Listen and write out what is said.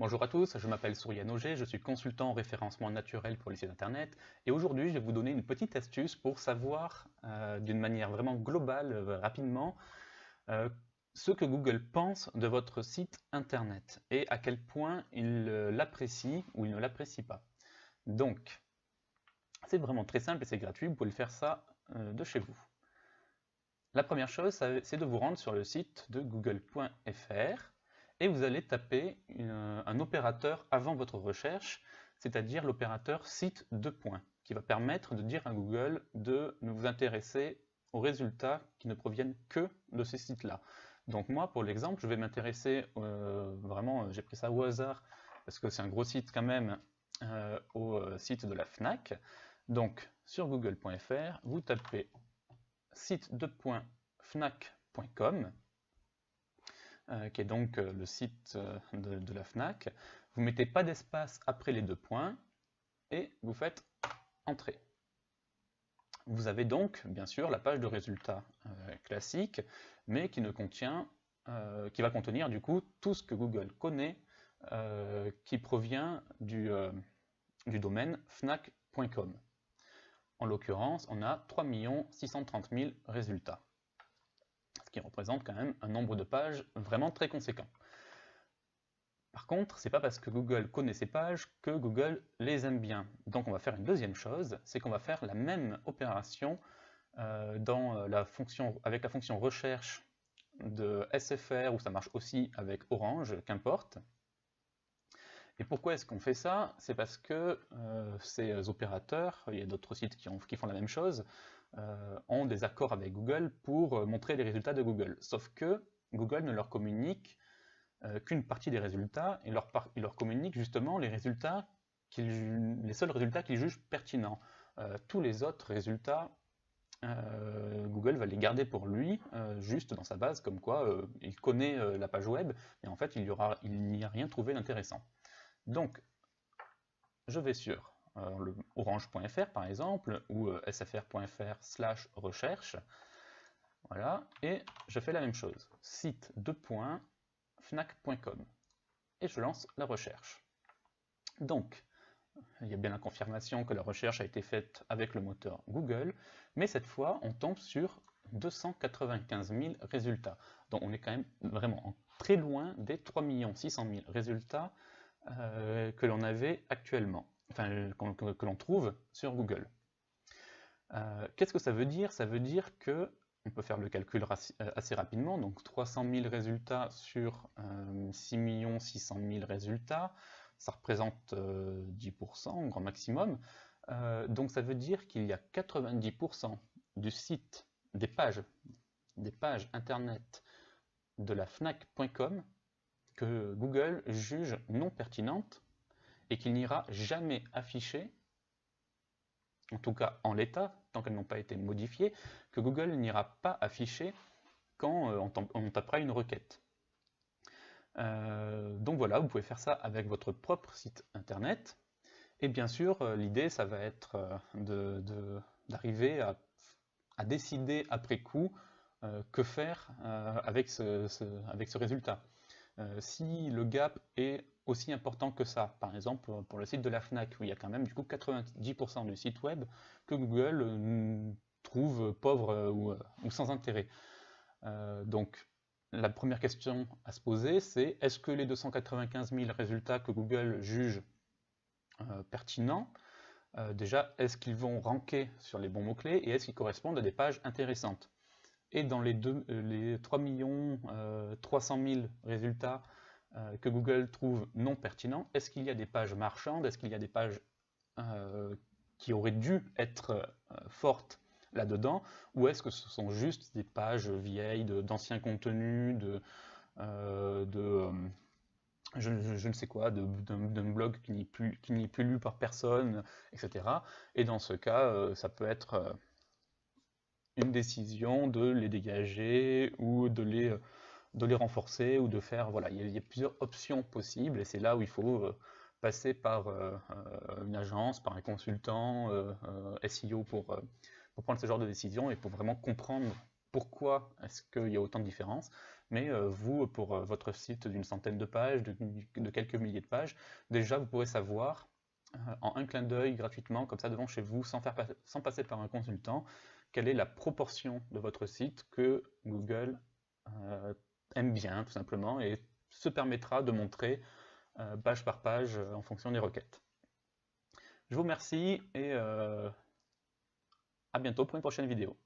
Bonjour à tous, je m'appelle Souriane Auger, je suis consultant en référencement naturel pour les sites internet et aujourd'hui je vais vous donner une petite astuce pour savoir d'une manière vraiment globale, rapidement, euh, ce que Google pense de votre site internet et à quel point il l'apprécie ou il ne l'apprécie pas. Donc, c'est vraiment très simple et c'est gratuit, vous pouvez le faire ça de chez vous. La première chose, c'est de vous rendre sur le site de google.fr et vous allez taper un opérateur avant votre recherche, c'est-à-dire l'opérateur site 2 points, qui va permettre de dire à Google de ne vous intéresser aux résultats qui ne proviennent que de ces sites-là. Donc moi, pour l'exemple, je vais m'intéresser vraiment, j'ai pris ça au hasard, parce que c'est un gros site quand même, au site de la FNAC. Donc sur google.fr, vous tapez site2.fnac.com, qui est donc le site de la FNAC. Vous ne mettez pas d'espace après les deux points et vous faites Entrée. Vous avez donc, bien sûr, la page de résultats classique, mais qui ne contient, qui va contenir du coup tout ce que Google connaît, qui provient du domaine fnac.com. En l'occurrence, on a 3 630 000 résultats, ce qui représente quand même un nombre de pages vraiment très conséquent. Par contre, c'est pas parce que Google connaît ces pages que Google les aime bien. Donc on va faire une deuxième chose, c'est qu'on va faire la même opération avec la fonction recherche de SFR, ou ça marche aussi avec Orange, qu'importe. Et pourquoi est-ce qu'on fait ça? C'est parce que ces opérateurs, il y a d'autres sites qui font la même chose, ont des accords avec Google pour montrer les résultats de Google. Sauf que Google ne leur communique qu'une partie des résultats, et il leur communique justement les seuls résultats qu'ils jugent pertinents. Tous les autres résultats, Google va les garder pour lui, juste dans sa base, comme quoi il connaît la page web, et en fait il n'y a rien trouvé d'intéressant. Donc, je vais sur le orange.fr par exemple, ou sfr.fr/recherche, voilà, et je fais la même chose, site 2.fnac.com, et je lance la recherche. Donc, il y a bien la confirmation que la recherche a été faite avec le moteur Google, mais cette fois, on tombe sur 295 000 résultats. Donc on est quand même vraiment très loin des 3 600 000 résultats que l'on avait actuellement, enfin que l'on trouve sur Google. Qu'est-ce que ça veut dire? Ça veut dire que on peut faire le calcul assez rapidement, donc 300 000 résultats sur 6 600 000 résultats, ça représente 10% au grand maximum. Donc ça veut dire qu'il y a 90% du site, des pages internet de la fnac.com que Google juge non pertinentes et qu'il n'ira jamais afficher, en tout cas en l'état, tant qu'elles n'ont pas été modifiées, que Google n'ira pas afficher quand on tapera une requête. Donc voilà, vous pouvez faire ça avec votre propre site internet. Et bien sûr, l'idée, ça va être d'arriver à décider après coup que faire avec ce résultat. Si le gap est aussi important que ça, par exemple pour le site de la FNAC, où il y a quand même du coup 90% du site web que Google trouve pauvre ou sans intérêt. Donc la première question à se poser, c'est est-ce que les 295 000 résultats que Google juge pertinents, déjà, est-ce qu'ils vont ranker sur les bons mots-clés et est-ce qu'ils correspondent à des pages intéressantes? Et dans les 3 300 000 résultats que Google trouve non pertinents, est-ce qu'il y a des pages marchandes? Est-ce qu'il y a des pages qui auraient dû être fortes là-dedans? Ou est-ce que ce sont juste des pages vieilles, d'anciens contenus, je ne sais quoi, d'un blog qui n'est plus lu par personne, etc. Et dans ce cas, ça peut être une décision de les dégager ou de les renforcer ou de faire, voilà, il y a plusieurs options possibles et c'est là où il faut passer par une agence, par un consultant SEO pour prendre ce genre de décision et pour vraiment comprendre pourquoi est-ce qu'il y a autant de différences. mais vous, pour votre site d'une centaine de pages, de quelques milliers de pages, déjà vous pourrez savoir en un clin d'œil gratuitement, comme ça devant chez vous, sans passer par un consultant, quelle est la proportion de votre site que Google aime bien, tout simplement, et se permettra de montrer page par page en fonction des requêtes. Je vous remercie et à bientôt pour une prochaine vidéo.